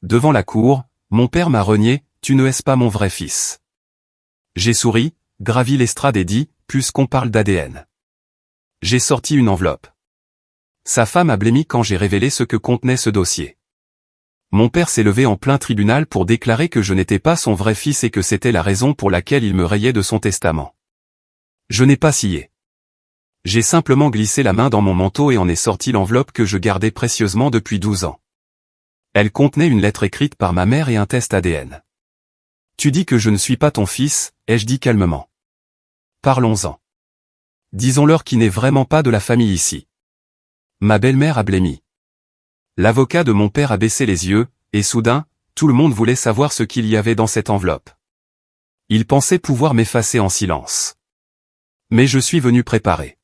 devant la cour, mon père m'a renié, tu ne es pas mon vrai fils. J'ai souri, gravi l'estrade et dit, puisqu'on parle d'ADN. J'ai sorti une enveloppe. Sa femme a blêmi quand j'ai révélé ce que contenait ce dossier. Mon père s'est levé en plein tribunal pour déclarer que je n'étais pas son vrai fils et que c'était la raison pour laquelle il me rayait de son testament. Je n'ai pas scié. J'ai simplement glissé la main dans mon manteau et en ai sorti l'enveloppe que je gardais précieusement depuis 12 ans. Elle contenait une lettre écrite par ma mère et un test ADN. Tu dis que je ne suis pas ton fils, ai-je dit calmement. Parlons-en. Disons-leur qui n'est vraiment pas de la famille ici. Ma belle-mère a blêmi. L'avocat de mon père a baissé les yeux, et soudain, tout le monde voulait savoir ce qu'il y avait dans cette enveloppe. Il pensait pouvoir m'effacer en silence. Mais je suis venu préparé.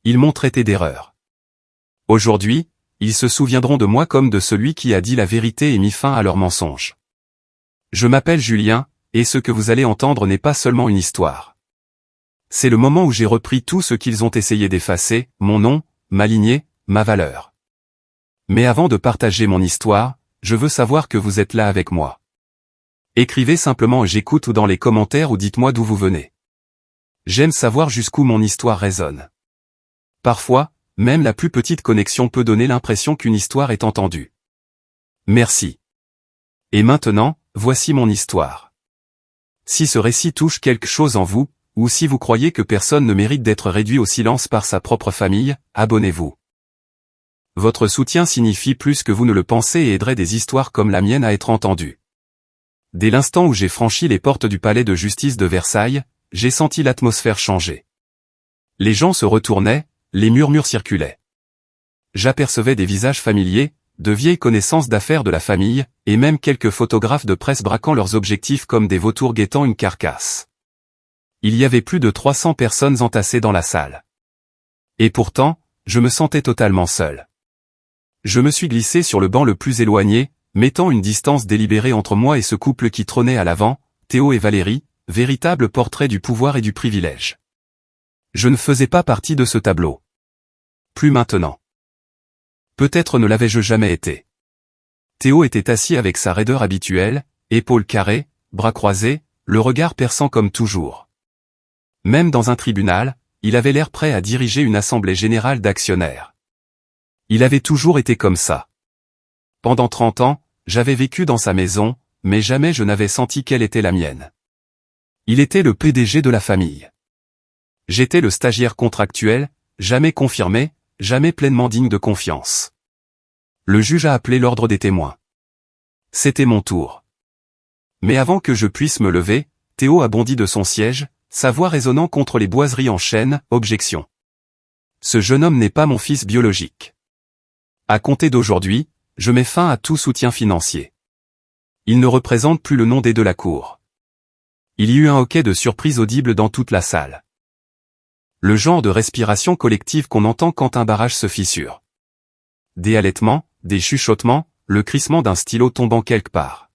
Ils m'ont traité d'erreur. Aujourd'hui, ils se souviendront de moi comme de celui qui a dit la vérité et mis fin à leurs mensonges. Je m'appelle Julien, et ce que vous allez entendre n'est pas seulement une histoire. C'est le moment où j'ai repris tout ce qu'ils ont essayé d'effacer, mon nom, ma lignée, ma valeur. Mais avant de partager mon histoire, je veux savoir que vous êtes là avec moi. Écrivez simplement j'écoute ou dans les commentaires ou dites-moi d'où vous venez. J'aime savoir jusqu'où mon histoire résonne. Parfois, même la plus petite connexion peut donner l'impression qu'une histoire est entendue. Merci. Et maintenant, voici mon histoire. Si ce récit touche quelque chose en vous, ou si vous croyez que personne ne mérite d'être réduit au silence par sa propre famille, abonnez-vous. Votre soutien signifie plus que vous ne le pensez et aiderait des histoires comme la mienne à être entendues. Dès l'instant où j'ai franchi les portes du palais de justice de Versailles, j'ai senti l'atmosphère changer. Les gens se retournaient, les murmures circulaient. J'apercevais des visages familiers, de vieilles connaissances d'affaires de la famille, et même quelques photographes de presse braquant leurs objectifs comme des vautours guettant une carcasse. Il y avait plus de 300 personnes entassées dans la salle. Et pourtant, je me sentais totalement seul. Je me suis glissé sur le banc le plus éloigné, mettant une distance délibérée entre moi et ce couple qui trônait à l'avant, Théo et Valérie, véritable portrait du pouvoir et du privilège. Je ne faisais pas partie de ce tableau. Plus maintenant. Peut-être ne l'avais-je jamais été. Théo était assis avec sa raideur habituelle, épaules carrées, bras croisés, le regard perçant comme toujours. Même dans un tribunal, il avait l'air prêt à diriger une assemblée générale d'actionnaires. Il avait toujours été comme ça. Pendant 30 ans, j'avais vécu dans sa maison, mais jamais je n'avais senti qu'elle était la mienne. Il était le PDG de la famille. J'étais le stagiaire contractuel, jamais confirmé, jamais pleinement digne de confiance. Le juge a appelé l'ordre des témoins. C'était mon tour. Mais avant que je puisse me lever, Théo a bondi de son siège, sa voix résonnant contre les boiseries en chaîne, objection. Ce jeune homme n'est pas mon fils biologique. À compter d'aujourd'hui, je mets fin à tout soutien financier. Il ne représente plus le nom des de la cour. Il y eut un hoquet de surprise audible dans toute la salle. Le genre de respiration collective qu'on entend quand un barrage se fissure. Des halètements, des chuchotements, le crissement d'un stylo tombant quelque part.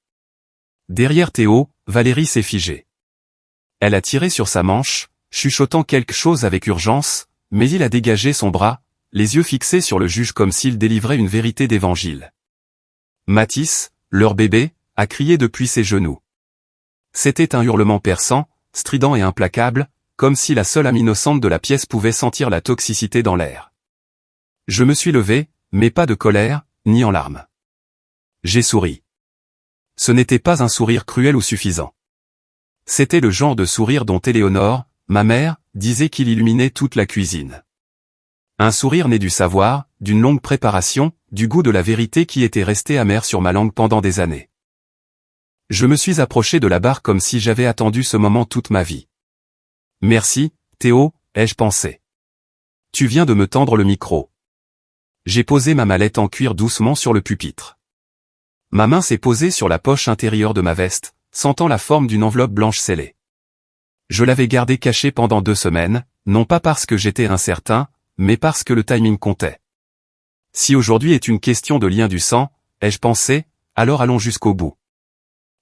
Derrière Théo, Valérie s'est figée. Elle a tiré sur sa manche, chuchotant quelque chose avec urgence, mais il a dégagé son bras, les yeux fixés sur le juge comme s'il délivrait une vérité d'évangile. Mathis, leur bébé, a crié depuis ses genoux. C'était un hurlement perçant, strident et implacable, comme si la seule âme innocente de la pièce pouvait sentir la toxicité dans l'air. Je me suis levé, mais pas de colère, ni en larmes. J'ai souri. Ce n'était pas un sourire cruel ou suffisant. C'était le genre de sourire dont Éléonore, ma mère, disait qu'il illuminait toute la cuisine. Un sourire né du savoir, d'une longue préparation, du goût de la vérité qui était resté amer sur ma langue pendant des années. Je me suis approché de la barre comme si j'avais attendu ce moment toute ma vie. Merci, Théo, ai-je pensé. Tu viens de me tendre le micro. J'ai posé ma mallette en cuir doucement sur le pupitre. Ma main s'est posée sur la poche intérieure de ma veste, sentant la forme d'une enveloppe blanche scellée. Je l'avais gardée cachée pendant 2 semaines, non pas parce que j'étais incertain, mais parce que le timing comptait. Si aujourd'hui est une question de lien du sang, ai-je pensé, alors allons jusqu'au bout.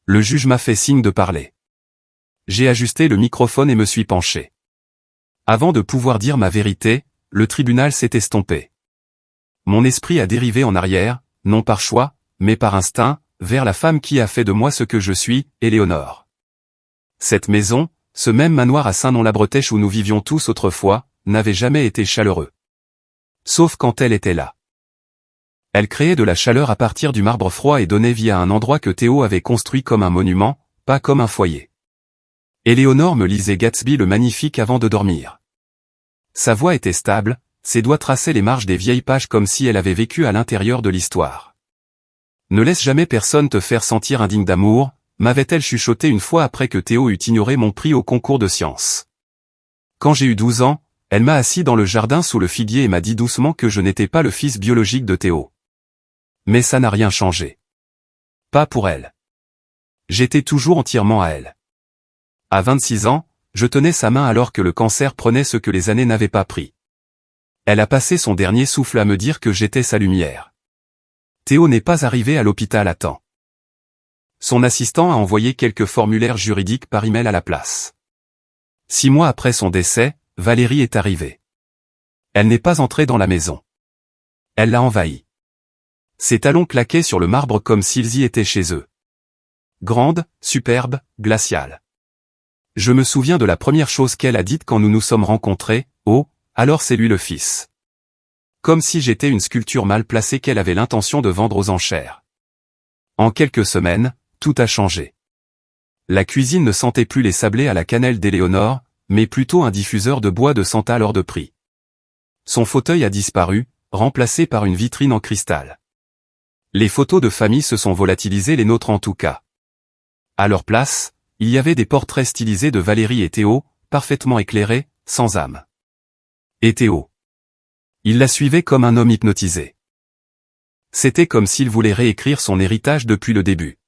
Le juge m'a fait signe de parler. J'ai ajusté le microphone et me suis penché. Avant de pouvoir dire ma vérité, le tribunal s'est estompé. Mon esprit a dérivé en arrière, non par choix, mais par instinct, vers la femme qui a fait de moi ce que je suis, Éléonore. Cette maison, ce même manoir à Saint-Nom-la-Bretèche où nous vivions tous autrefois, n'avait jamais été chaleureux. Sauf quand elle était là. Elle créait de la chaleur à partir du marbre froid et donnait vie à un endroit que Théo avait construit comme un monument, pas comme un foyer. Éléonore me lisait Gatsby le Magnifique avant de dormir. Sa voix était stable, ses doigts traçaient les marges des vieilles pages comme si elle avait vécu à l'intérieur de l'histoire. Ne laisse jamais personne te faire sentir indigne d'amour, m'avait-elle chuchoté une fois après que Théo eut ignoré mon prix au concours de sciences. Quand j'ai eu 12 ans, elle m'a assis dans le jardin sous le figuier et m'a dit doucement que je n'étais pas le fils biologique de Théo. Mais ça n'a rien changé. Pas pour elle. J'étais toujours entièrement à elle. À 26 ans, je tenais sa main alors que le cancer prenait ce que les années n'avaient pas pris. Elle a passé son dernier souffle à me dire que j'étais sa lumière. Théo n'est pas arrivé à l'hôpital à temps. Son assistant a envoyé quelques formulaires juridiques par email à la place. 6 mois après son décès, Valérie est arrivée. Elle n'est pas entrée dans la maison. Elle l'a envahie. Ses talons claquaient sur le marbre comme s'ils y étaient chez eux. Grande, superbe, glaciale. Je me souviens de la première chose qu'elle a dite quand nous nous sommes rencontrés, « Oh, alors c'est lui le fils. » Comme si j'étais une sculpture mal placée qu'elle avait l'intention de vendre aux enchères. En quelques semaines, tout a changé. La cuisine ne sentait plus les sablés à la cannelle d'Éléonore, mais plutôt un diffuseur de bois de santal hors de prix. Son fauteuil a disparu, remplacé par une vitrine en cristal. Les photos de famille se sont volatilisées, les nôtres en tout cas. À leur place, il y avait des portraits stylisés de Valérie et Théo, parfaitement éclairés, sans âme. Et Théo. Il la suivait comme un homme hypnotisé. C'était comme s'il voulait réécrire son héritage depuis le début.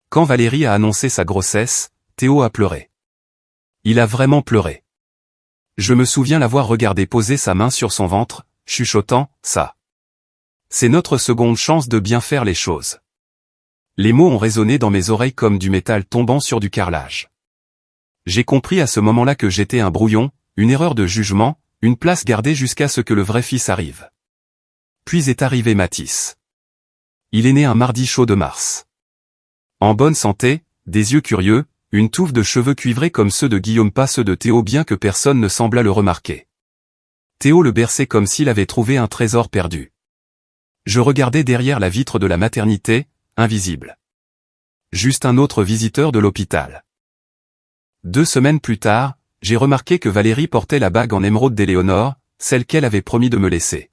Quand Valérie a annoncé sa grossesse, Théo a pleuré. Il a vraiment pleuré. Je me souviens l'avoir regardé poser sa main sur son ventre, chuchotant, « Ça. C'est notre seconde chance de bien faire les choses. » Les mots ont résonné dans mes oreilles comme du métal tombant sur du carrelage. J'ai compris à ce moment-là que j'étais un brouillon, une erreur de jugement, une place gardée jusqu'à ce que le vrai fils arrive. Puis est arrivé Mathis. Il est né un mardi chaud de mars. En bonne santé, des yeux curieux, une touffe de cheveux cuivrés comme ceux de Guillaume, pas ceux de Théo, bien que personne ne semblât le remarquer. Théo le berçait comme s'il avait trouvé un trésor perdu. Je regardais derrière la vitre de la maternité, invisible. Juste un autre visiteur de l'hôpital. 2 semaines plus tard, j'ai remarqué que Valérie portait la bague en émeraude d'Éléonore, celle qu'elle avait promis de me laisser.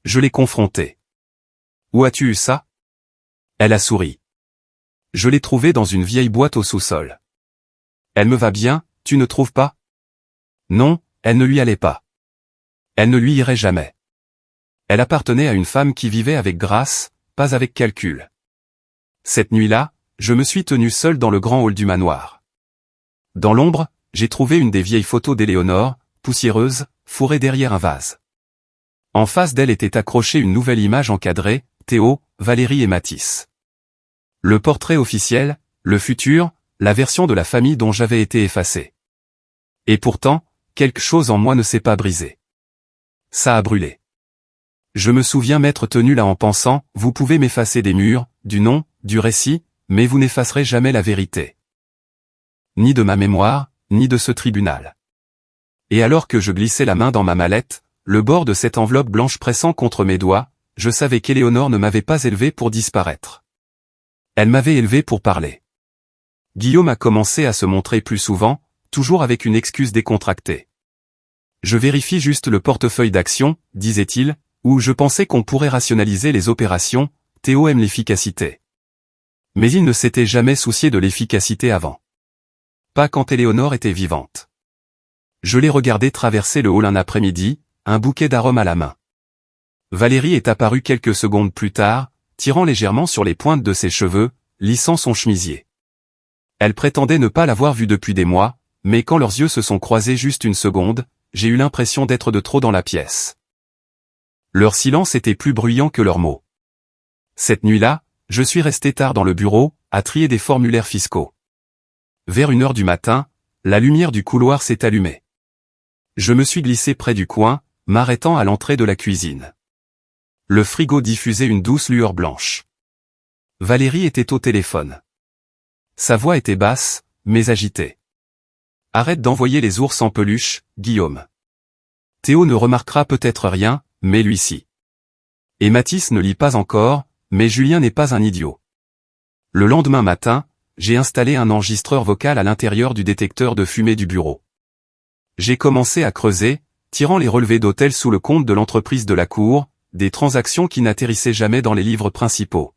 Je l'ai confrontée. « Où as-tu eu ça ?» Elle a souri. « Je l'ai trouvée dans une vieille boîte au sous-sol. »« Elle me va bien, tu ne trouves pas ?» Non, elle ne lui allait pas. Elle ne lui irait jamais. Elle appartenait à une femme qui vivait avec grâce, pas avec calcul. Cette nuit-là, je me suis tenu seul dans le grand hall du manoir. Dans l'ombre, j'ai trouvé une des vieilles photos d'Éléonore, poussiéreuse, fourrée derrière un vase. En face d'elle était accrochée une nouvelle image encadrée, Théo, Valérie et Mathis. Le portrait officiel, le futur, la version de la famille dont j'avais été effacé. Et pourtant, quelque chose en moi ne s'est pas brisé. Ça a brûlé. Je me souviens m'être tenu là en pensant, vous pouvez m'effacer des murs, du nom, du récit, mais vous n'effacerez jamais la vérité. Ni de ma mémoire, ni de ce tribunal. Et alors que je glissais la main dans ma mallette, le bord de cette enveloppe blanche pressant contre mes doigts, je savais qu'Éléonore ne m'avait pas élevé pour disparaître. Elle m'avait élevé pour parler. Guillaume a commencé à se montrer plus souvent, toujours avec une excuse décontractée. Je vérifie juste le portefeuille d'action, disait-il, où je pensais qu'on pourrait rationaliser les opérations, Théo aime l'efficacité. Mais il ne s'était jamais soucié de l'efficacité avant. Pas quand Éléonore était vivante. Je l'ai regardé traverser le hall un après-midi, un bouquet d'arômes à la main. Valérie est apparue quelques secondes plus tard, tirant légèrement sur les pointes de ses cheveux, lissant son chemisier. Elle prétendait ne pas l'avoir vue depuis des mois, mais quand leurs yeux se sont croisés juste une seconde, j'ai eu l'impression d'être de trop dans la pièce. Leur silence était plus bruyant que leurs mots. Cette nuit-là, je suis resté tard dans le bureau, à trier des formulaires fiscaux. Vers 1h du matin, la lumière du couloir s'est allumée. Je me suis glissé près du coin, m'arrêtant à l'entrée de la cuisine. Le frigo diffusait une douce lueur blanche. Valérie était au téléphone. Sa voix était basse, mais agitée. Arrête d'envoyer les ours en peluche, Guillaume. Théo ne remarquera peut-être rien, mais lui si. Et Mathis ne lit pas encore, mais Julien n'est pas un idiot. Le lendemain matin, j'ai installé un enregistreur vocal à l'intérieur du détecteur de fumée du bureau. J'ai commencé à creuser, tirant les relevés d'hôtel sous le compte de l'entreprise de la cour, des transactions qui n'atterrissaient jamais dans les livres principaux.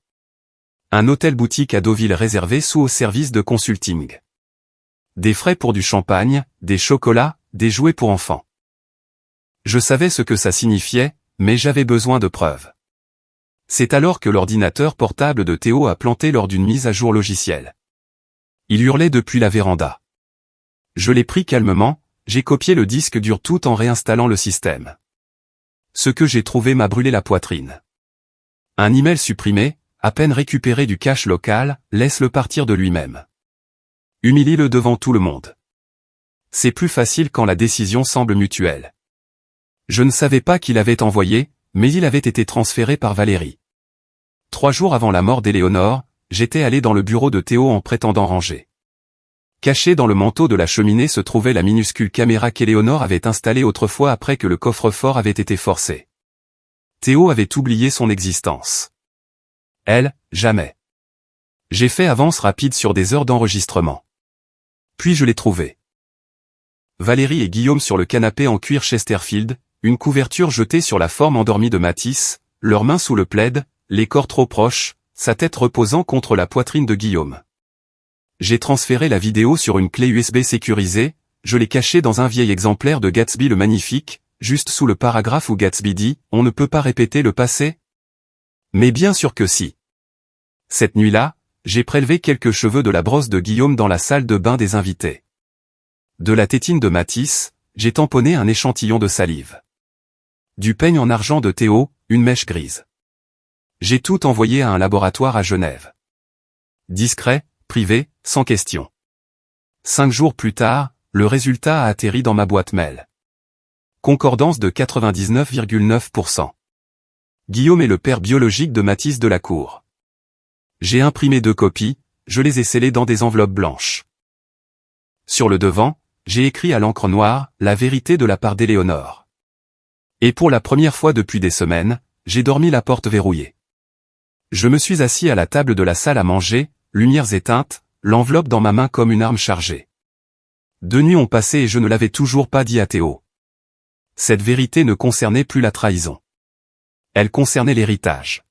Un hôtel-boutique à Deauville réservé sous au service de consulting. Des frais pour du champagne, des chocolats, des jouets pour enfants. Je savais ce que ça signifiait, mais j'avais besoin de preuves. C'est alors que l'ordinateur portable de Théo a planté lors d'une mise à jour logicielle. Il hurlait depuis la véranda. Je l'ai pris calmement, j'ai copié le disque dur tout en réinstallant le système. Ce que j'ai trouvé m'a brûlé la poitrine. Un email supprimé, à peine récupéré du cache local, laisse-le partir de lui-même. Humilie-le devant tout le monde. C'est plus facile quand la décision semble mutuelle. Je ne savais pas qui l'avait envoyé, mais il avait été transféré par Valérie. 3 jours avant la mort d'Éléonore, j'étais allé dans le bureau de Théo en prétendant ranger. Cachée dans le manteau de la cheminée se trouvait la minuscule caméra qu'Éléonore avait installée autrefois après que le coffre-fort avait été forcé. Théo avait oublié son existence. Elle, jamais. J'ai fait avance rapide sur des heures d'enregistrement. Puis je l'ai trouvée. Valérie et Guillaume sur le canapé en cuir Chesterfield, une couverture jetée sur la forme endormie de Mathis, leurs mains sous le plaid, les corps trop proches, sa tête reposant contre la poitrine de Guillaume. J'ai transféré la vidéo sur une clé USB sécurisée, je l'ai cachée dans un vieil exemplaire de Gatsby le Magnifique, juste sous le paragraphe où Gatsby dit « On ne peut pas répéter le passé ?» Mais bien sûr que si. Cette nuit-là, j'ai prélevé quelques cheveux de la brosse de Guillaume dans la salle de bain des invités. De la tétine de Mathis, j'ai tamponné un échantillon de salive. Du peigne en argent de Théo, une mèche grise. J'ai tout envoyé à un laboratoire à Genève. Discret, privé, sans question. 5 jours plus tard, le résultat a atterri dans ma boîte mail. Concordance de 99,9%. Guillaume est le père biologique de Mathis de la Cour. J'ai imprimé 2 copies, je les ai scellées dans des enveloppes blanches. Sur le devant, j'ai écrit à l'encre noire, la vérité de la part d'Éléonore. Et pour la première fois depuis des semaines, j'ai dormi la porte verrouillée. Je me suis assis à la table de la salle à manger, lumières éteintes, l'enveloppe dans ma main comme une arme chargée. 2 nuits ont passé et je ne l'avais toujours pas dit à Théo. Cette vérité ne concernait plus la trahison. Elle concernait l'héritage.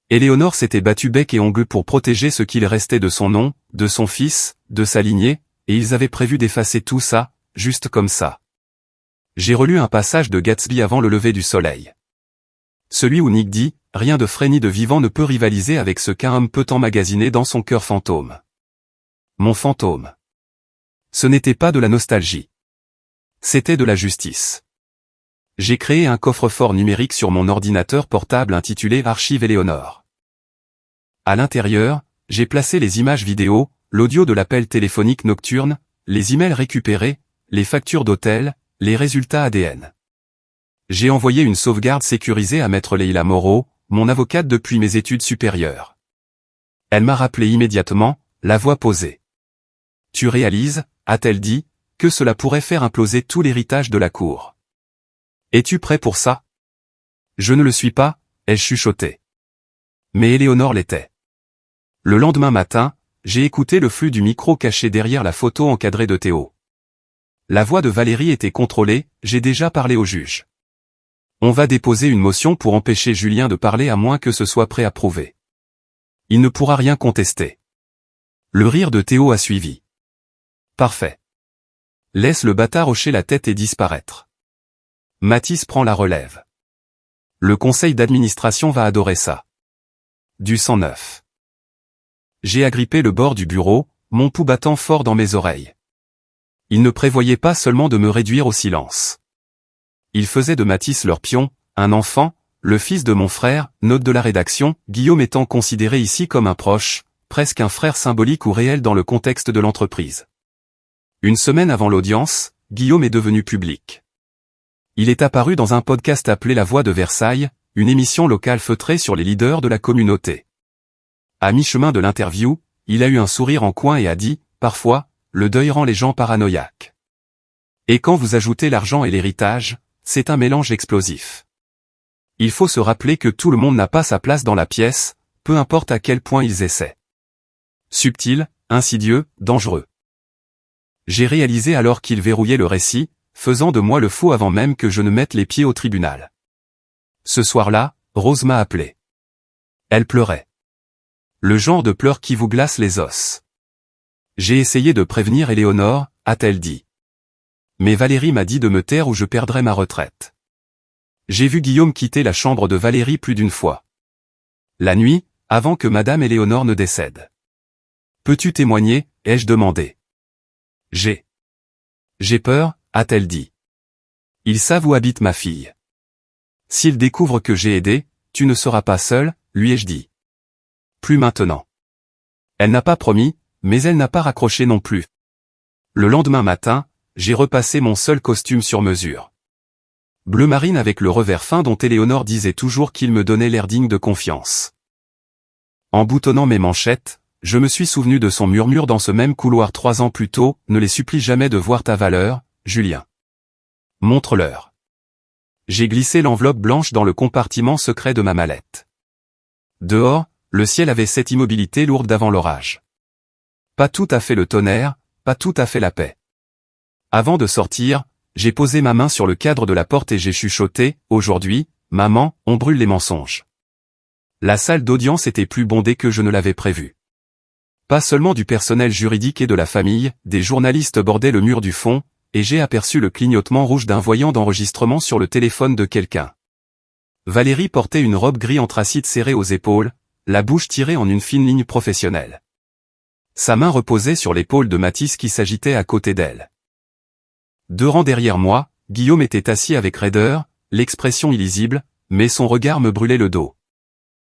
Éléonore s'était battue bec et ongles pour protéger ce qu'il restait de son nom, de son fils, de sa lignée, et ils avaient prévu d'effacer tout ça, juste comme ça. J'ai relu un passage de Gatsby avant le lever du soleil. Celui où Nick dit « Rien de frais ni de vivant ne peut rivaliser avec ce qu'un homme peut emmagasiner dans son cœur fantôme. » Mon fantôme. Ce n'était pas de la nostalgie. C'était de la justice. J'ai créé un coffre-fort numérique sur mon ordinateur portable intitulé Archive Éléonore. À l'intérieur, j'ai placé les images vidéo, l'audio de l'appel téléphonique nocturne, les emails récupérés, les factures d'hôtel, les résultats ADN. J'ai envoyé une sauvegarde sécurisée à Maître Leila Moreau, mon avocate depuis mes études supérieures. Elle m'a rappelé immédiatement, la voix posée. « Tu réalises, a-t-elle dit, que cela pourrait faire imploser tout l'héritage de la cour. Es-tu prêt pour ça ? » Je ne le suis pas, ai-je chuchoté. Mais Éléonore l'était. Le lendemain matin, j'ai écouté le flux du micro caché derrière la photo encadrée de Théo. La voix de Valérie était contrôlée, j'ai déjà parlé au juge. On va déposer une motion pour empêcher Julien de parler à moins que ce soit préapprouvé. Il ne pourra rien contester. Le rire de Théo a suivi. Parfait. Laisse le bâtard hocher la tête et disparaître. Mathis prend la relève. Le conseil d'administration va adorer ça. Du sang neuf. J'ai agrippé le bord du bureau, mon pouls battant fort dans mes oreilles. Il ne prévoyait pas seulement de me réduire au silence. Il faisait de Mathis leur pion, un enfant, le fils de mon frère, note de la rédaction, Guillaume étant considéré ici comme un proche, presque un frère symbolique ou réel dans le contexte de l'entreprise. Une semaine avant l'audience, Guillaume est devenu public. Il est apparu dans un podcast appelé La Voix de Versailles, une émission locale feutrée sur les leaders de la communauté. À mi-chemin de l'interview, il a eu un sourire en coin et a dit, parfois, le deuil rend les gens paranoïaques. Et quand vous ajoutez l'argent et l'héritage, c'est un mélange explosif. Il faut se rappeler que tout le monde n'a pas sa place dans la pièce, peu importe à quel point ils essaient. Subtil, insidieux, dangereux. J'ai réalisé alors qu'il verrouillait le récit, faisant de moi le faux avant même que je ne mette les pieds au tribunal. Ce soir-là, Rose m'a appelé. Elle pleurait. Le genre de pleurs qui vous glace les os. J'ai essayé de prévenir Éléonore, a-t-elle dit. Mais Valérie m'a dit de me taire ou je perdrais ma retraite. J'ai vu Guillaume quitter la chambre de Valérie plus d'une fois. La nuit, avant que Madame Éléonore ne décède. Peux-tu témoigner, ai-je demandé. J'ai peur, a-t-elle dit. Ils savent où habite ma fille. S'ils découvrent que j'ai aidé, tu ne seras pas seul, lui ai-je dit. Plus maintenant. Elle n'a pas promis, mais elle n'a pas raccroché non plus. Le lendemain matin, j'ai repassé mon seul costume sur mesure. Bleu marine avec le revers fin dont Éléonore disait toujours qu'il me donnait l'air digne de confiance. En boutonnant mes manchettes, je me suis souvenu de son murmure dans ce même couloir 3 ans plus tôt, ne les supplie jamais de voir ta valeur, Julien. Montre-leur. J'ai glissé l'enveloppe blanche dans le compartiment secret de ma mallette. Dehors, le ciel avait cette immobilité lourde d'avant l'orage. Pas tout à fait le tonnerre, pas tout à fait la paix. Avant de sortir, j'ai posé ma main sur le cadre de la porte et j'ai chuchoté, aujourd'hui, maman, on brûle les mensonges. La salle d'audience était plus bondée que je ne l'avais prévu. Pas seulement du personnel juridique et de la famille, des journalistes bordaient le mur du fond, et j'ai aperçu le clignotement rouge d'un voyant d'enregistrement sur le téléphone de quelqu'un. Valérie portait une robe gris anthracite serrée aux épaules, la bouche tirée en une fine ligne professionnelle. Sa main reposait sur l'épaule de Mathis qui s'agitait à côté d'elle. 2 rangs derrière moi, Guillaume était assis avec raideur, l'expression illisible, mais son regard me brûlait le dos.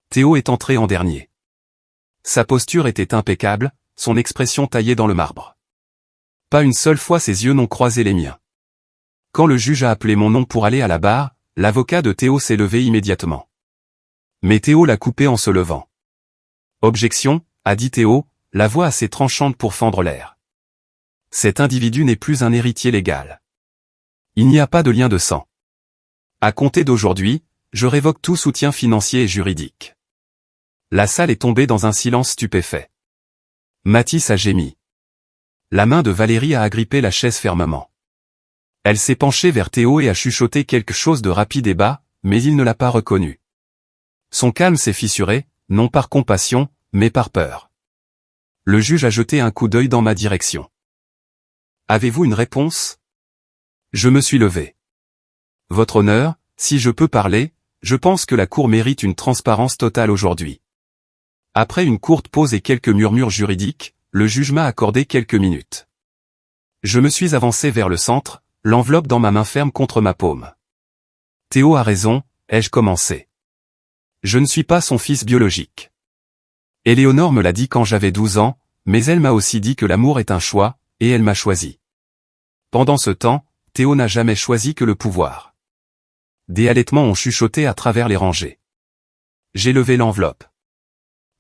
Théo est entré en dernier. Sa posture était impeccable, son expression taillée dans le marbre. Pas une seule fois ses yeux n'ont croisé les miens. Quand le juge a appelé mon nom pour aller à la barre, l'avocat de Théo s'est levé immédiatement. Mais Théo l'a coupé en se levant. Objection, a dit Théo, la voix assez tranchante pour fendre l'air. Cet individu n'est plus un héritier légal. Il n'y a pas de lien de sang. À compter d'aujourd'hui, je révoque tout soutien financier et juridique. La salle est tombée dans un silence stupéfait. Mathis a gémi. La main de Valérie a agrippé la chaise fermement. Elle s'est penchée vers Théo et a chuchoté quelque chose de rapide et bas, mais il ne l'a pas reconnu. Son calme s'est fissuré, non par compassion, mais par peur. Le juge a jeté un coup d'œil dans ma direction. Avez-vous une réponse? Je me suis levé. Votre honneur, si je peux parler, je pense que la Cour mérite une transparence totale aujourd'hui. Après une courte pause et quelques murmures juridiques, le juge m'a accordé quelques minutes. Je me suis avancé vers le centre, l'enveloppe dans ma main ferme contre ma paume. Théo a raison, ai-je commencé. Je ne suis pas son fils biologique. Éléonore me l'a dit quand j'avais 12 ans, mais elle m'a aussi dit que l'amour est un choix, et elle m'a choisi. Pendant ce temps, Théo n'a jamais choisi que le pouvoir. Des halètements ont chuchoté à travers les rangées. J'ai levé l'enveloppe.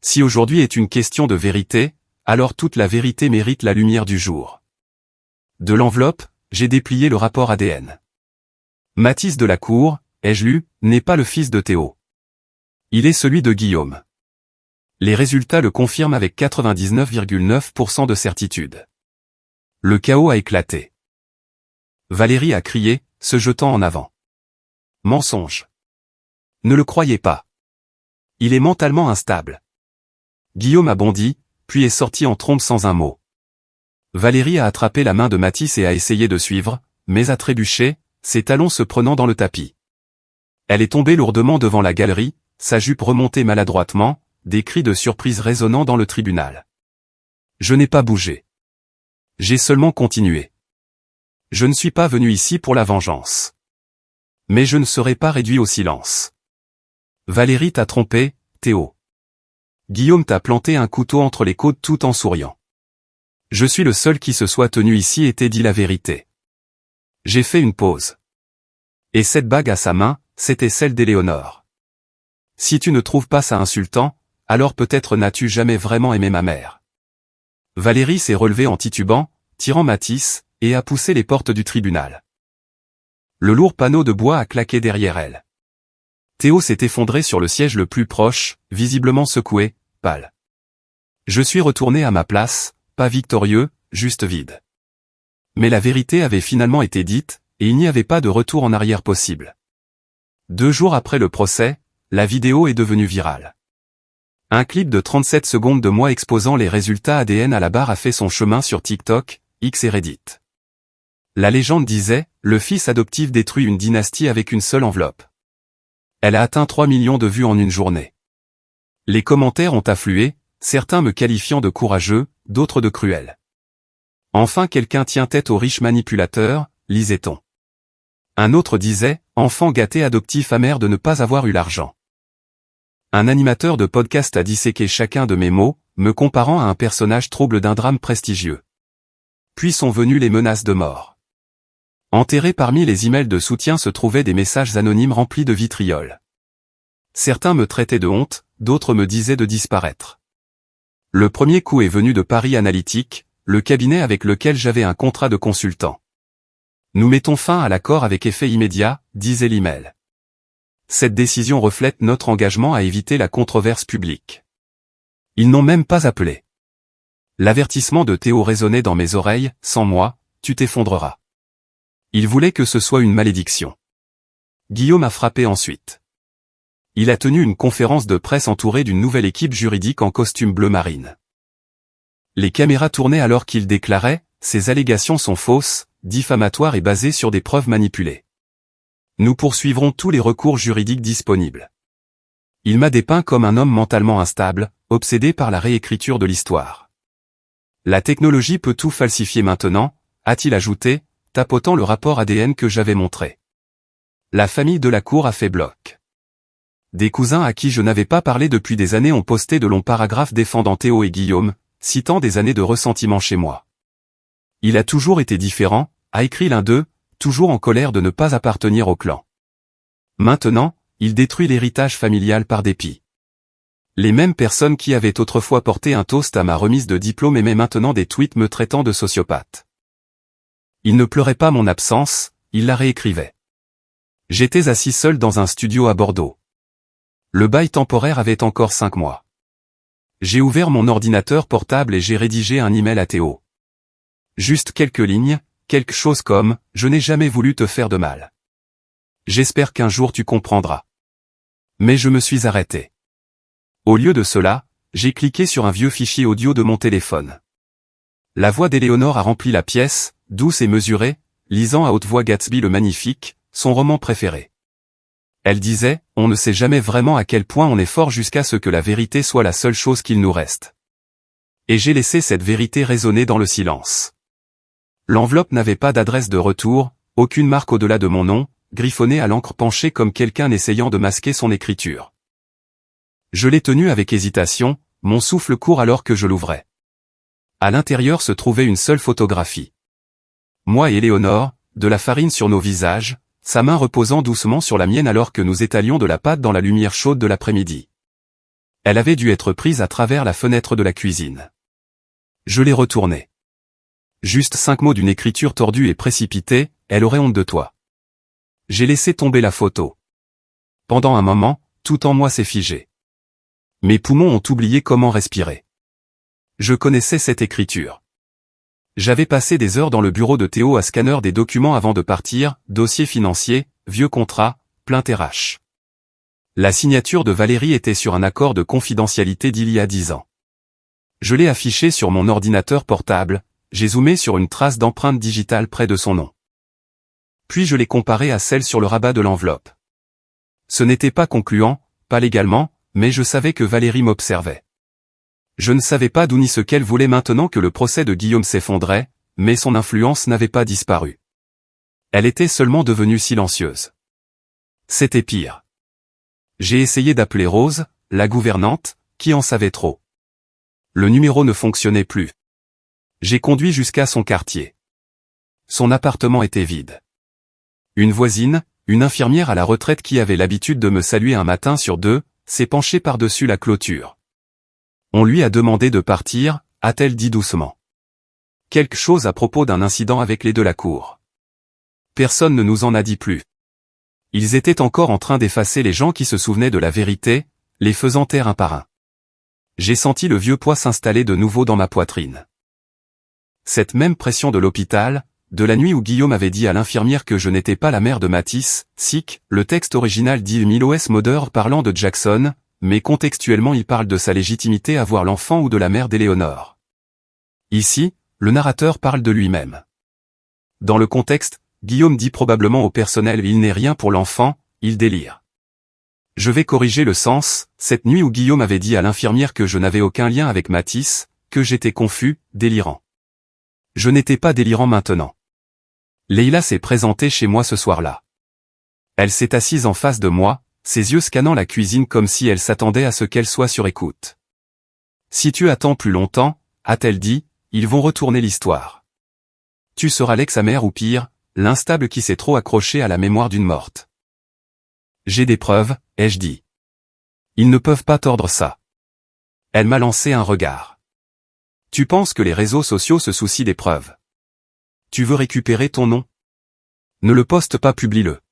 Si aujourd'hui est une question de vérité, alors toute la vérité mérite la lumière du jour. De l'enveloppe, j'ai déplié le rapport ADN. Mathis de la Cour, ai-je lu, n'est pas le fils de Théo. Il est celui de Guillaume. Les résultats le confirment avec 99,9% de certitude. Le chaos a éclaté. Valérie a crié, se jetant en avant. Mensonge. Ne le croyez pas. Il est mentalement instable. Guillaume a bondi, puis est sorti en trombe sans un mot. Valérie a attrapé la main de Mathis et a essayé de suivre, mais a trébuché, ses talons se prenant dans le tapis. Elle est tombée lourdement devant la galerie, sa jupe remontée maladroitement, des cris de surprise résonnant dans le tribunal. Je n'ai pas bougé. J'ai seulement continué. Je ne suis pas venu ici pour la vengeance. Mais je ne serai pas réduit au silence. Valérie t'a trompé, Théo. Guillaume t'a planté un couteau entre les côtes tout en souriant. Je suis le seul qui se soit tenu ici et t'ai dit la vérité. J'ai fait une pause. Et cette bague à sa main, c'était celle d'Éléonore. Si tu ne trouves pas ça insultant, alors peut-être n'as-tu jamais vraiment aimé ma mère. Valérie s'est relevée en titubant, tirant Matisse, et a poussé les portes du tribunal. Le lourd panneau de bois a claqué derrière elle. Théo s'est effondré sur le siège le plus proche, visiblement secoué, pâle. Je suis retourné à ma place, pas victorieux, juste vide. Mais la vérité avait finalement été dite, et il n'y avait pas de retour en arrière possible. 2 jours après le procès, la vidéo est devenue virale. Un clip de 37 secondes de moi exposant les résultats ADN à la barre a fait son chemin sur TikTok, X et Reddit. La légende disait, le fils adoptif détruit une dynastie avec une seule enveloppe. Elle a atteint 3 millions de vues en une journée. Les commentaires ont afflué, certains me qualifiant de courageux, d'autres de cruel. Enfin quelqu'un tient tête aux riches manipulateurs, lisait-on. Un autre disait, enfant gâté adoptif amer de ne pas avoir eu l'argent. Un animateur de podcast a disséqué chacun de mes mots, me comparant à un personnage trouble d'un drame prestigieux. Puis sont venues les menaces de mort. Enterrés parmi les emails de soutien se trouvaient des messages anonymes remplis de vitriol. Certains me traitaient de honte, d'autres me disaient de disparaître. Le premier coup est venu de Paris Analytique, le cabinet avec lequel j'avais un contrat de consultant. Nous mettons fin à l'accord avec effet immédiat, disait l'email. Cette décision reflète notre engagement à éviter la controverse publique. Ils n'ont même pas appelé. L'avertissement de Théo résonnait dans mes oreilles, sans moi, tu t'effondreras. Il voulait que ce soit une malédiction. Guillaume a frappé ensuite. Il a tenu une conférence de presse entourée d'une nouvelle équipe juridique en costume bleu marine. Les caméras tournaient alors qu'il déclarait, ces allégations sont fausses, diffamatoires et basées sur des preuves manipulées. Nous poursuivrons tous les recours juridiques disponibles. Il m'a dépeint comme un homme mentalement instable, obsédé par la réécriture de l'histoire. La technologie peut tout falsifier maintenant, a-t-il ajouté, tapotant le rapport ADN que j'avais montré. La famille de la cour a fait bloc. Des cousins à qui je n'avais pas parlé depuis des années ont posté de longs paragraphes défendant Théo et Guillaume, citant des années de ressentiment chez moi. Il a toujours été différent, a écrit l'un d'eux, toujours en colère de ne pas appartenir au clan. Maintenant, il détruit l'héritage familial par dépit. Les mêmes personnes qui avaient autrefois porté un toast à ma remise de diplôme aimaient maintenant des tweets me traitant de sociopathe. Il ne pleurait pas mon absence, il la réécrivait. J'étais assis seul dans un studio à Bordeaux. Le bail temporaire avait encore 5 mois. J'ai ouvert mon ordinateur portable et j'ai rédigé un email à Théo. Juste quelques lignes, quelque chose comme « Je n'ai jamais voulu te faire de mal. J'espère qu'un jour tu comprendras. » Mais je me suis arrêté. Au lieu de cela, j'ai cliqué sur un vieux fichier audio de mon téléphone. La voix d'Éléonore a rempli la pièce, douce et mesurée, lisant à haute voix Gatsby le Magnifique, son roman préféré. Elle disait, on ne sait jamais vraiment à quel point on est fort jusqu'à ce que la vérité soit la seule chose qu'il nous reste. Et j'ai laissé cette vérité résonner dans le silence. L'enveloppe n'avait pas d'adresse de retour, aucune marque au-delà de mon nom, griffonnée à l'encre penchée comme quelqu'un essayant de masquer son écriture. Je l'ai tenue avec hésitation, mon souffle court alors que je l'ouvrais. À l'intérieur se trouvait une seule photographie. Moi et Éléonore, de la farine sur nos visages, sa main reposant doucement sur la mienne alors que nous étalions de la pâte dans la lumière chaude de l'après-midi. Elle avait dû être prise à travers la fenêtre de la cuisine. Je l'ai retournée. Juste 5 mots d'une écriture tordue et précipitée, elle aurait honte de toi. J'ai laissé tomber la photo. Pendant un moment, tout en moi s'est figé. Mes poumons ont oublié comment respirer. Je connaissais cette écriture. J'avais passé des heures dans le bureau de Théo à scanner des documents avant de partir, dossiers financiers, vieux contrats, plainte RH. La signature de Valérie était sur un accord de confidentialité d'il y a 10 ans. Je l'ai affiché sur mon ordinateur portable, j'ai zoomé sur une trace d'empreinte digitale près de son nom. Puis je l'ai comparé à celle sur le rabat de l'enveloppe. Ce n'était pas concluant, pas légalement, mais je savais que Valérie m'observait. Je ne savais pas d'où ni ce qu'elle voulait maintenant que le procès de Guillaume s'effondrait, mais son influence n'avait pas disparu. Elle était seulement devenue silencieuse. C'était pire. J'ai essayé d'appeler Rose, la gouvernante, qui en savait trop. Le numéro ne fonctionnait plus. J'ai conduit jusqu'à son quartier. Son appartement était vide. Une voisine, une infirmière à la retraite qui avait l'habitude de me saluer un matin sur deux, s'est penchée par-dessus la clôture. On lui a demandé de partir, a-t-elle dit doucement. Quelque chose à propos d'un incident avec les de la cour. Personne ne nous en a dit plus. Ils étaient encore en train d'effacer les gens qui se souvenaient de la vérité, les faisant taire un par un. J'ai senti le vieux poids s'installer de nouveau dans ma poitrine. Cette même pression de l'hôpital, de la nuit où Guillaume avait dit à l'infirmière que je n'étais pas la mère de Matisse, sic, le texte original dit Miloès Moder parlant de Jackson, mais contextuellement il parle de sa légitimité à voir l'enfant ou de la mère d'Éléonore. Ici, le narrateur parle de lui-même. Dans le contexte, Guillaume dit probablement au personnel il n'est rien pour l'enfant, il délire. Je vais corriger le sens, cette nuit où Guillaume avait dit à l'infirmière que je n'avais aucun lien avec Matisse, que j'étais confus, délirant. Je n'étais pas délirant maintenant. Leïla s'est présentée chez moi ce soir-là. Elle s'est assise en face de moi, ses yeux scannant la cuisine comme si elle s'attendait à ce qu'elle soit sur écoute. Si tu attends plus longtemps, a-t-elle dit, ils vont retourner l'histoire. Tu seras l'ex-mère ou pire, l'instable qui s'est trop accroché à la mémoire d'une morte. J'ai des preuves, ai-je dit. Ils ne peuvent pas tordre ça. Elle m'a lancé un regard. Tu penses que les réseaux sociaux se soucient des preuves? Tu veux récupérer ton nom? Ne le poste pas, publie-le.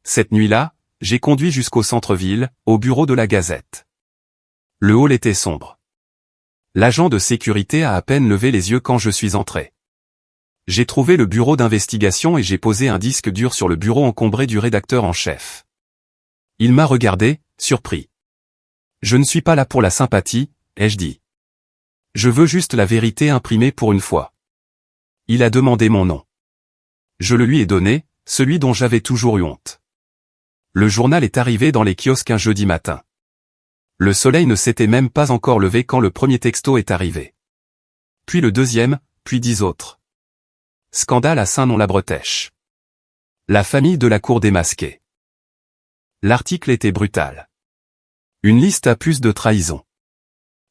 Cette nuit-là, j'ai conduit jusqu'au centre-ville, au bureau de la Gazette. Le hall était sombre. L'agent de sécurité a à peine levé les yeux quand je suis entré. J'ai trouvé le bureau d'investigation et j'ai posé un disque dur sur le bureau encombré du rédacteur en chef. Il m'a regardé, surpris. Je ne suis pas là pour la sympathie, ai-je dit. Je veux juste la vérité imprimée pour une fois. Il a demandé mon nom. Je le lui ai donné, celui dont j'avais toujours eu honte. Le journal est arrivé dans les kiosques un jeudi matin. Le soleil ne s'était même pas encore levé quand le premier texto est arrivé. Puis le deuxième, puis 10 autres. Scandale à Saint-Nom-la-Bretèche. La famille de la cour démasquée. L'article était brutal. Une liste à plus de trahison.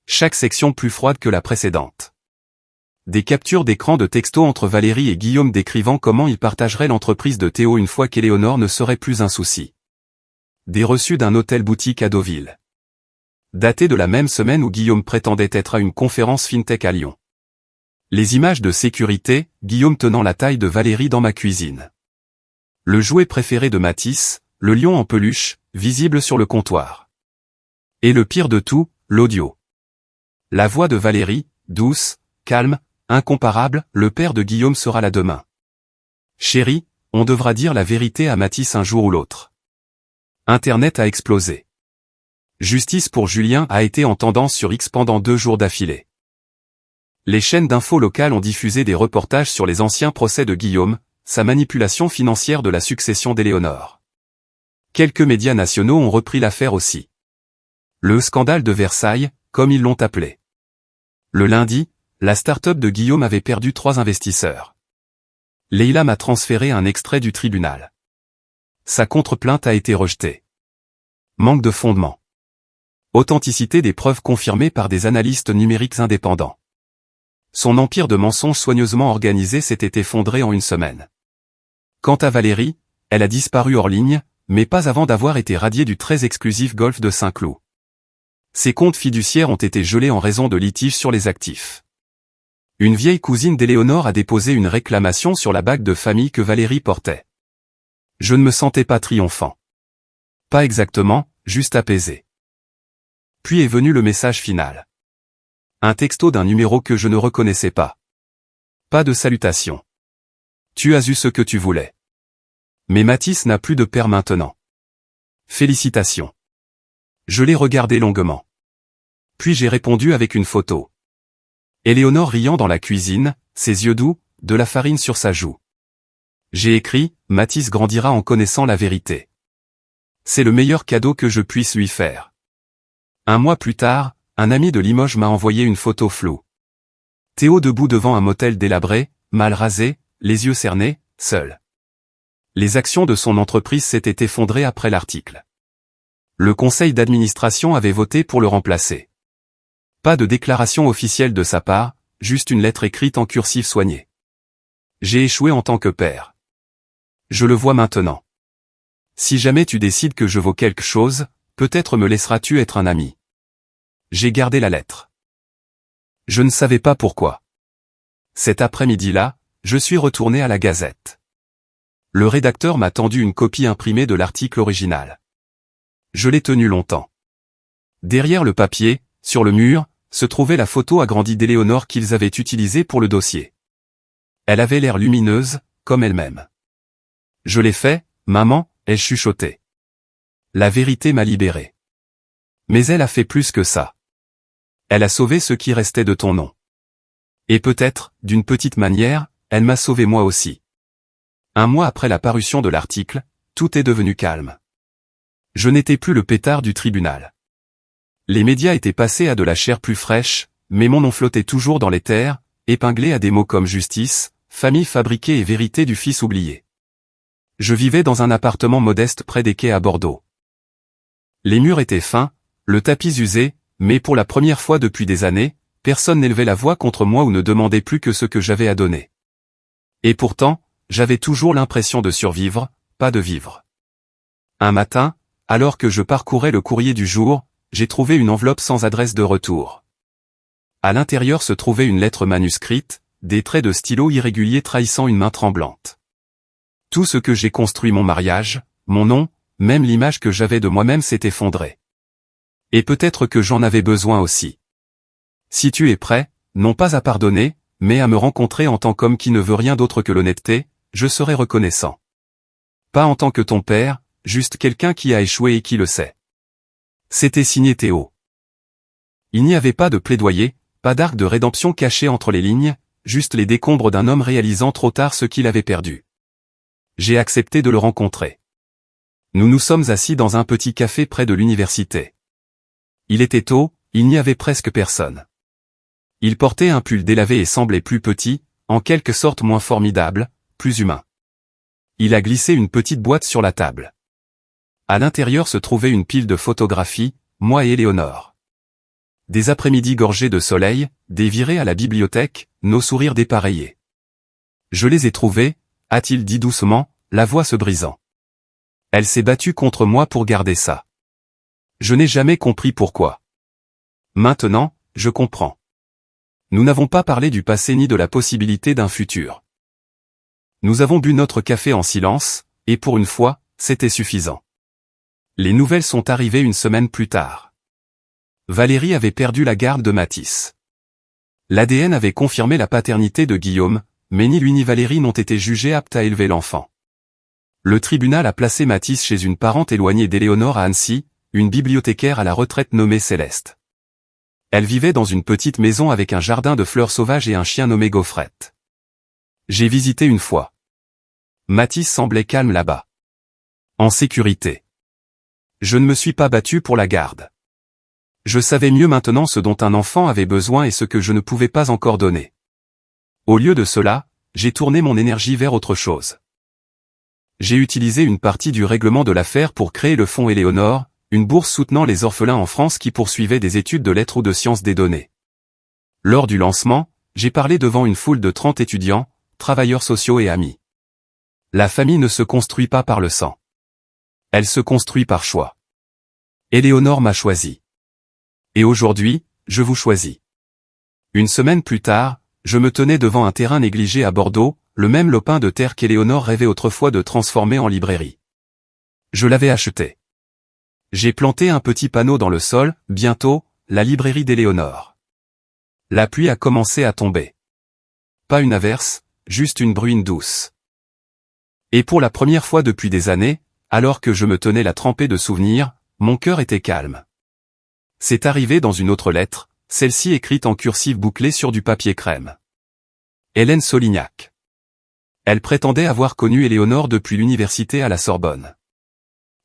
Chaque section plus froide que la précédente. Des captures d'écran de textos entre Valérie et Guillaume décrivant comment ils partageraient l'entreprise de Théo une fois qu'Éléonore ne serait plus un souci. Des reçus d'un hôtel-boutique à Deauville. Daté de la même semaine où Guillaume prétendait être à une conférence FinTech à Lyon. Les images de sécurité, Guillaume tenant la taille de Valérie dans ma cuisine. Le jouet préféré de Matisse, le lion en peluche, visible sur le comptoir. Et le pire de tout, l'audio. La voix de Valérie, douce, calme, incomparable, le père de Guillaume sera là demain. Chérie, on devra dire la vérité à Matisse un jour ou l'autre. Internet a explosé. Justice pour Julien a été en tendance sur X pendant 2 jours d'affilée. Les chaînes d'infos locales ont diffusé des reportages sur les anciens procès de Guillaume, sa manipulation financière de la succession d'Éléonore. Quelques médias nationaux ont repris l'affaire aussi. Le scandale de Versailles, comme ils l'ont appelé. Le lundi, la start-up de Guillaume avait perdu 3 investisseurs. Leïla m'a transféré un extrait du tribunal. Sa contre-plainte a été rejetée. Manque de fondement. Authenticité des preuves confirmées par des analystes numériques indépendants. Son empire de mensonges soigneusement organisé s'était effondré en une semaine. Quant à Valérie, elle a disparu hors ligne, mais pas avant d'avoir été radiée du très exclusif golf de Saint-Cloud. Ses comptes fiduciaires ont été gelés en raison de litiges sur les actifs. Une vieille cousine d'Éléonore a déposé une réclamation sur la bague de famille que Valérie portait. Je ne me sentais pas triomphant. Pas exactement, juste apaisé. Puis est venu le message final. Un texto d'un numéro que je ne reconnaissais pas. Pas de salutation. Tu as eu ce que tu voulais. Mais Matisse n'a plus de père maintenant. Félicitations. Je l'ai regardé longuement. Puis j'ai répondu avec une photo. Éléonore riant dans la cuisine, ses yeux doux, de la farine sur sa joue. J'ai écrit, Matisse grandira en connaissant la vérité. C'est le meilleur cadeau que je puisse lui faire. Un mois plus tard, un ami de Limoges m'a envoyé une photo floue. Théo debout devant un motel délabré, mal rasé, les yeux cernés, seul. Les actions de son entreprise s'étaient effondrées après l'article. Le conseil d'administration avait voté pour le remplacer. Pas de déclaration officielle de sa part, juste une lettre écrite en cursive soignée. J'ai échoué en tant que père. Je le vois maintenant. Si jamais tu décides que je vaux quelque chose, peut-être me laisseras-tu être un ami. J'ai gardé la lettre. Je ne savais pas pourquoi. Cet après-midi-là, je suis retourné à la Gazette. Le rédacteur m'a tendu une copie imprimée de l'article original. Je l'ai tenu longtemps. Derrière le papier, sur le mur, se trouvait la photo agrandie d'Éléonore qu'ils avaient utilisée pour le dossier. Elle avait l'air lumineuse, comme elle-même. Je l'ai fait, maman, ai-je chuchoté. La vérité m'a libéré. Mais elle a fait plus que ça. Elle a sauvé ce qui restait de ton nom. Et peut-être, d'une petite manière, elle m'a sauvé moi aussi. Un mois après la parution de l'article, tout est devenu calme. Je n'étais plus le pétard du tribunal. Les médias étaient passés à de la chair plus fraîche, mais mon nom flottait toujours dans l'éther, épinglé à des mots comme justice, famille fabriquée et vérité du fils oublié. Je vivais dans un appartement modeste près des quais à Bordeaux. Les murs étaient fins, le tapis usé, mais pour la première fois depuis des années, personne n'élevait la voix contre moi ou ne demandait plus que ce que j'avais à donner. Et pourtant, j'avais toujours l'impression de survivre, pas de vivre. Un matin, alors que je parcourais le courrier du jour, j'ai trouvé une enveloppe sans adresse de retour. À l'intérieur se trouvait une lettre manuscrite, des traits de stylo irréguliers trahissant une main tremblante. Tout ce que j'ai construit, mon mariage, mon nom, même l'image que j'avais de moi-même s'est effondrée. Et peut-être que j'en avais besoin aussi. Si tu es prêt, non pas à pardonner, mais à me rencontrer en tant qu'homme qui ne veut rien d'autre que l'honnêteté, je serai reconnaissant. Pas en tant que ton père, juste quelqu'un qui a échoué et qui le sait. C'était signé Théo. Il n'y avait pas de plaidoyer, pas d'arc de rédemption caché entre les lignes, juste les décombres d'un homme réalisant trop tard ce qu'il avait perdu. J'ai accepté de le rencontrer. Nous nous sommes assis dans un petit café près de l'université. Il était tôt, il n'y avait presque personne. Il portait un pull délavé et semblait plus petit, en quelque sorte moins formidable, plus humain. Il a glissé une petite boîte sur la table. À l'intérieur se trouvait une pile de photographies, moi et Éléonore. Des après-midi gorgés de soleil, des virées à la bibliothèque, nos sourires dépareillés. Je les ai trouvés, a-t-il dit doucement, la voix se brisant. Elle s'est battue contre moi pour garder ça. Je n'ai jamais compris pourquoi. Maintenant, je comprends. Nous n'avons pas parlé du passé ni de la possibilité d'un futur. Nous avons bu notre café en silence, et pour une fois, c'était suffisant. Les nouvelles sont arrivées une semaine plus tard. Valérie avait perdu la garde de Mathis. L'ADN avait confirmé la paternité de Guillaume, mais ni lui ni Valérie n'ont été jugés aptes à élever l'enfant. Le tribunal a placé Mathis chez une parente éloignée d'Éléonore à Annecy, une bibliothécaire à la retraite nommée Céleste. Elle vivait dans une petite maison avec un jardin de fleurs sauvages et un chien nommé Gaufrette. J'ai visité une fois. Mathis semblait calme là-bas. En sécurité. Je ne me suis pas battu pour la garde. Je savais mieux maintenant ce dont un enfant avait besoin et ce que je ne pouvais pas encore donner. Au lieu de cela, j'ai tourné mon énergie vers autre chose. J'ai utilisé une partie du règlement de l'affaire pour créer le fonds Éléonore, une bourse soutenant les orphelins en France qui poursuivaient des études de lettres ou de sciences des données. Lors du lancement, j'ai parlé devant une foule de 30 étudiants, travailleurs sociaux et amis. La famille ne se construit pas par le sang. Elle se construit par choix. Éléonore m'a choisi. Et aujourd'hui, je vous choisis. Une semaine plus tard, je me tenais devant un terrain négligé à Bordeaux, le même lopin de terre qu'Éléonore rêvait autrefois de transformer en librairie. Je l'avais acheté. J'ai planté un petit panneau dans le sol, bientôt, la librairie d'Éléonore. La pluie a commencé à tomber. Pas une averse, juste une bruine douce. Et pour la première fois depuis des années, alors que je me tenais la trempée de souvenirs, mon cœur était calme. C'est arrivé dans une autre lettre, celle-ci écrite en cursive bouclée sur du papier crème. Hélène Solignac. Elle prétendait avoir connu Éléonore depuis l'université à la Sorbonne.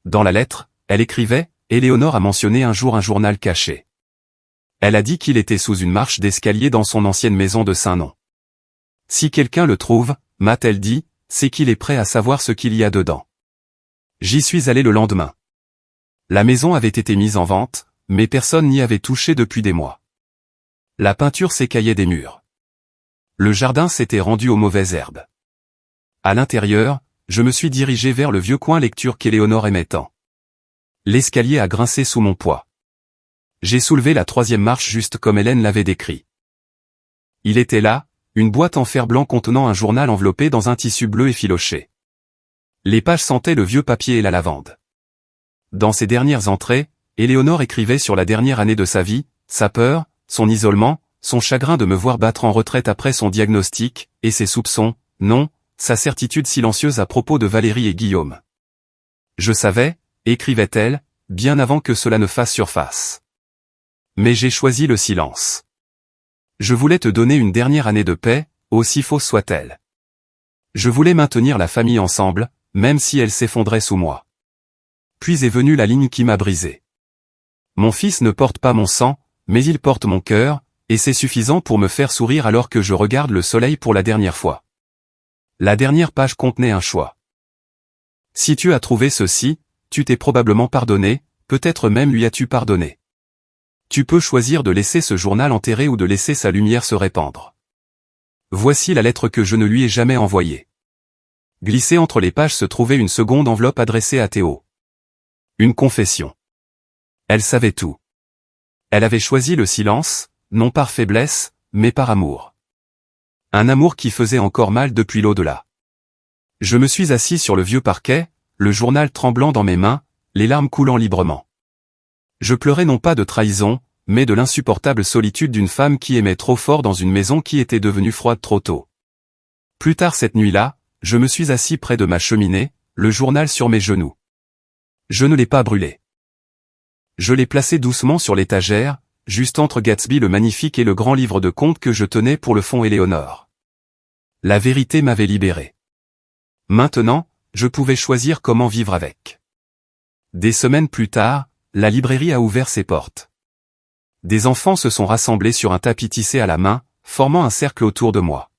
Dans la lettre, elle écrivait, Éléonore a mentionné un jour un journal caché. Elle a dit qu'il était sous une marche d'escalier dans son ancienne maison de Saint-Nom. Si quelqu'un le trouve, m'a-t-elle dit, c'est qu'il est prêt à savoir ce qu'il y a dedans. J'y suis allé le lendemain. La maison avait été mise en vente, mais personne n'y avait touché depuis des mois. La peinture s'écaillait des murs. Le jardin s'était rendu aux mauvaises herbes. À l'intérieur, je me suis dirigé vers le vieux coin lecture qu'Éléonore aimait tant. L'escalier a grincé sous mon poids. J'ai soulevé la 3e marche juste comme Hélène l'avait décrit. Il était là, une boîte en fer blanc contenant un journal enveloppé dans un tissu bleu effiloché. Les pages sentaient le vieux papier et la lavande. Dans ses dernières entrées, Éléonore écrivait sur la dernière année de sa vie, sa peur, son isolement, son chagrin de me voir battre en retraite après son diagnostic, et ses soupçons, non, sa certitude silencieuse à propos de Valérie et Guillaume. Je savais, écrivait-elle, bien avant que cela ne fasse surface. Mais j'ai choisi le silence. Je voulais te donner une dernière année de paix, aussi fausse soit-elle. Je voulais maintenir la famille ensemble, même si elle s'effondrait sous moi. Puis est venue la ligne qui m'a brisé. Mon fils ne porte pas mon sang, mais il porte mon cœur, et c'est suffisant pour me faire sourire alors que je regarde le soleil pour la dernière fois. La dernière page contenait un choix. Si tu as trouvé ceci, tu t'es probablement pardonné, peut-être même lui as-tu pardonné. Tu peux choisir de laisser ce journal enterré ou de laisser sa lumière se répandre. Voici la lettre que je ne lui ai jamais envoyée. Glissée entre les pages se trouvait une seconde enveloppe adressée à Théo. Une confession. Elle savait tout. Elle avait choisi le silence, non par faiblesse, mais par amour. Un amour qui faisait encore mal depuis l'au-delà. Je me suis assis sur le vieux parquet, le journal tremblant dans mes mains, les larmes coulant librement. Je pleurais non pas de trahison, mais de l'insupportable solitude d'une femme qui aimait trop fort dans une maison qui était devenue froide trop tôt. Plus tard cette nuit-là, je me suis assis près de ma cheminée, le journal sur mes genoux. Je ne l'ai pas brûlé. Je l'ai placé doucement sur l'étagère, juste entre Gatsby le magnifique et le grand livre de contes que je tenais pour le fond Éléonore. La vérité m'avait libéré. Maintenant, je pouvais choisir comment vivre avec. Des semaines plus tard, la librairie a ouvert ses portes. Des enfants se sont rassemblés sur un tapis tissé à la main, formant un cercle autour de moi.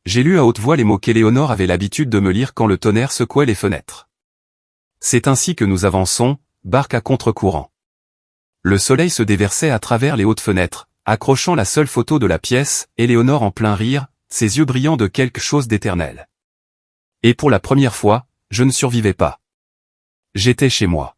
J'ai lu à haute voix les mots qu'Éléonore avait l'habitude de me lire quand le tonnerre secouait les fenêtres. C'est ainsi que nous avançons, barque à contre-courant. Le soleil se déversait à travers les hautes fenêtres, accrochant la seule photo de la pièce, Éléonore en plein rire, ses yeux brillant de quelque chose d'éternel. Et pour la première fois, je ne survivais pas. J'étais chez moi.